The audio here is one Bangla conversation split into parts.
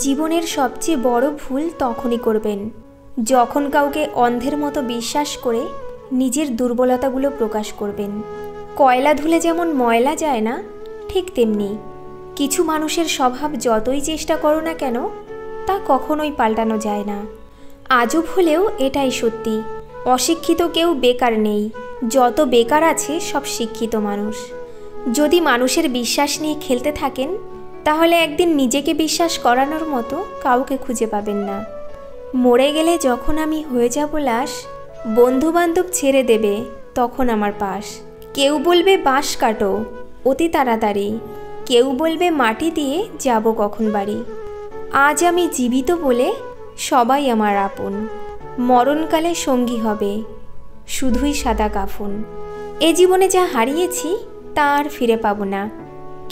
জীবনের সবচেয়ে বড় ভুল তখনই করবেন যখন কাউকে অন্ধের মতো বিশ্বাস করে নিজের দুর্বলতাগুলো প্রকাশ করবেন। কয়লা ধুলে যেমন ময়লা যায় না, ঠিক তেমনি কিছু মানুষের স্বভাব যতই চেষ্টা করো না কেন তা কখনোই পাল্টানো যায় না। আজব হলেও এটাই সত্যি, অশিক্ষিত কেউ বেকার নেই, যত বেকার আছে সব শিক্ষিত মানুষ। যদি মানুষের বিশ্বাস নিয়ে খেলতে থাকেন তাহলে একদিন নিজেকে বিশ্বাস করানোর মতো কাউকে খুঁজে পাবেন না। মরে গেলে যখন আমি হয়ে যাব লাশ, বন্ধুবান্ধব ছেড়ে দেবে তখন আমার পাশ। কেউ বলবে বাঁশ কাটো অতি তাড়াতাড়ি, কেউ বলবে মাটি দিয়ে যাব কখন বাড়ি। আজ আমি জীবিত বলে সবাই আমার আপন, মরণকালে সঙ্গী হবে শুধুই সাদা কাফন। এ জীবনে যা হারিয়েছি তা আর ফিরে পাবো না,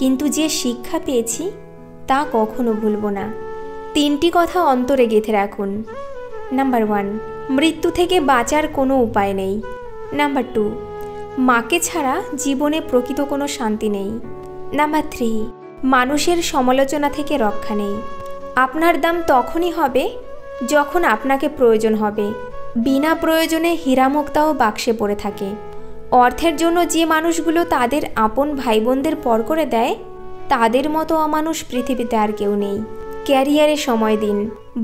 কিন্তু যে শিক্ষা পেয়েছি তা কখনো ভুলব না। 3টি কথা অন্তরে গেঁথে রাখুন। নাম্বার 1, মৃত্যু থেকে বাঁচার কোনো উপায় নেই। নাম্বার 2, মাকে ছাড়া জীবনে প্রকৃত কোনো শান্তি নেই। নাম্বার 3, মানুষের সমালোচনা থেকে রক্ষা নেই। আপনার দাম তখনই হবে যখন আপনাকে প্রয়োজন হবে। বিনা প্রয়োজনে হীরামুক্তাও বাক্সে পড়ে থাকে। অর্থের জন্য যে মানুষগুলো তাদের আপন ভাই বোনদের পর করে দেয়, তাদের মতো অমানুষ পৃথিবীতে আর কেউ নেই। ক্যারিয়ারে সময় দিন,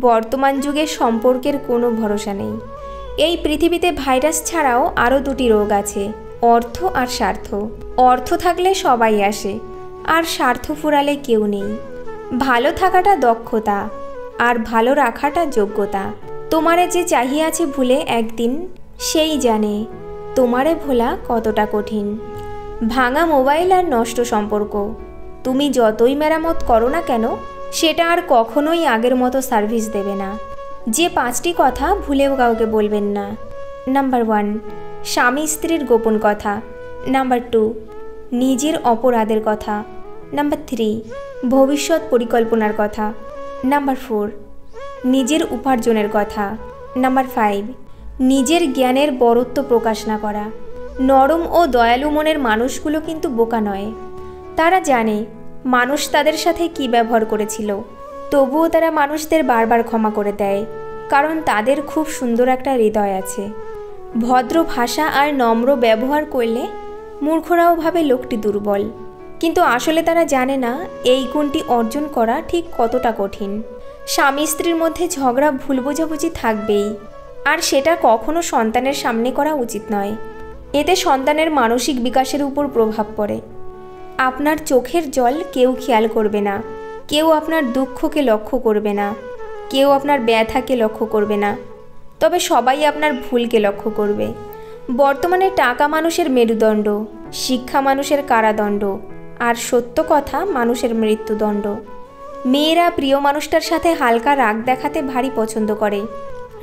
বর্তমান যুগে সম্পর্কের কোনো ভরসা নেই। এই পৃথিবীতে ভাইরাস ছাড়াও আরও 2টি রোগ আছে, অর্থ আর স্বার্থ। অর্থ থাকলে সবাই আসে, আর স্বার্থ ফুরালে কেউ নেই। ভালো থাকাটা দক্ষতা, আর ভালো রাখাটা যোগ্যতা। তোমারে যে চাহিয়ে আছে ভুলে একদিন, সেই জানে তোমারে ভোলা কতটা কঠিন। ভাঙা মোবাইল আর নষ্ট সম্পর্ক, তুমি যতই মেরামত করো না কেন সেটা আর কখনোই আগের মতো সার্ভিস দেবে না। যে 5টি কথা ভুলেও কাউকে বলবেন না। নাম্বার 1, স্বামী স্ত্রীর গোপন কথা। নাম্বার 2, নিজের অপরাধের কথা। নাম্বার 3, ভবিষ্যৎ পরিকল্পনার কথা। নাম্বার 4, নিজের উপার্জনের কথা। নাম্বার 5, নিজের জ্ঞানের বড়ত্ব প্রকাশ না করা। নরম ও দয়ালু মনের মানুষগুলো কিন্তু বোকা নয়। তারা জানে মানুষ তাদের সাথে কী ব্যবহার করেছিল, তবুও তারা মানুষদের বারবার ক্ষমা করে দেয়, কারণ তাদের খুব সুন্দর একটা হৃদয় আছে। ভদ্র ভাষা আর নম্র ব্যবহার করলে মূর্খরাও ভাবে লোকটি দুর্বল, কিন্তু আসলে তারা জানে না এই গুণটি অর্জন করা ঠিক কতটা কঠিন। স্বামী স্ত্রীর মধ্যে ঝগড়া ভুল বোঝাবুঝি থাকবেই, আর সেটা কখনো সন্তানের সামনে করা উচিত নয়। এতে সন্তানের মানসিক বিকাশের উপর প্রভাব পড়ে। আপনার চোখের জল কেউ খেয়াল করবে না, কেউ আপনার দুঃখকে লক্ষ্য করবে না, কেউ আপনার ব্যথাকে লক্ষ্য করবে না, তবে সবাই আপনার ভুলকে লক্ষ্য করবে। বর্তমানে টাকা মানুষের মেরুদণ্ড, শিক্ষা মানুষের কারাদণ্ড, আর সত্য কথা মানুষের মৃত্যুদণ্ড। মেয়েরা প্রিয় মানুষটার সাথে হালকা রাগ দেখাতে ভারী পছন্দ করে।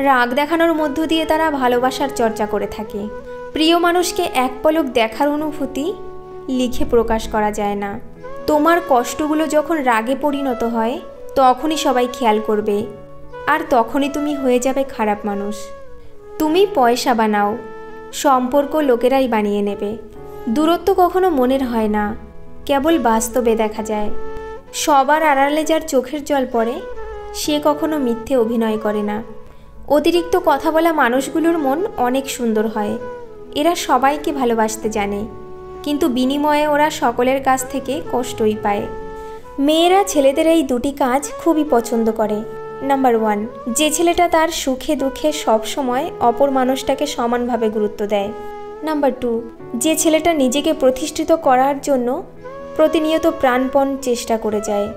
রাগ দেখানোর মধ্য দিয়ে তারা ভালোবাসার চর্চা করে থাকে। প্রিয় মানুষকে এক পলক দেখার অনুভূতি লিখে প্রকাশ করা যায় না। তোমার কষ্টগুলো যখন রাগে পরিণত হয় তখনই সবাই খেয়াল করবে, আর তখনই তুমি হয়ে যাবে খারাপ মানুষ। তুমি পয়সা বানাও, সম্পর্ক লোকেরাই বানিয়ে নেবে। দূরত্ব কখনো মনের হয় না, কেবল বাস্তবে দেখা যায়। সবার আড়ালে যার চোখের জল পড়ে সে কখনো মিথ্যে অভিনয় করে না। অতিরিক্ত কথা বলা মানুষগুলোর মন অনেক সুন্দর হয়। এরা সবাইকে ভালোবাসতে জানে, কিন্তু বিনিময়ে ওরা সকলের কাছ থেকে কষ্টই পায়। মেয়েরা ছেলেদের এই 2টি কাজ খুবই পছন্দ করে। নাম্বার 1, যে ছেলেটা তার সুখে দুঃখে সবসময় অপর মানুষটাকে সমানভাবে গুরুত্ব দেয়। নাম্বার 2, যে ছেলেটা নিজেকে প্রতিষ্ঠিত করার জন্য প্রতিনিয়ত প্রাণপণ চেষ্টা করে যায়।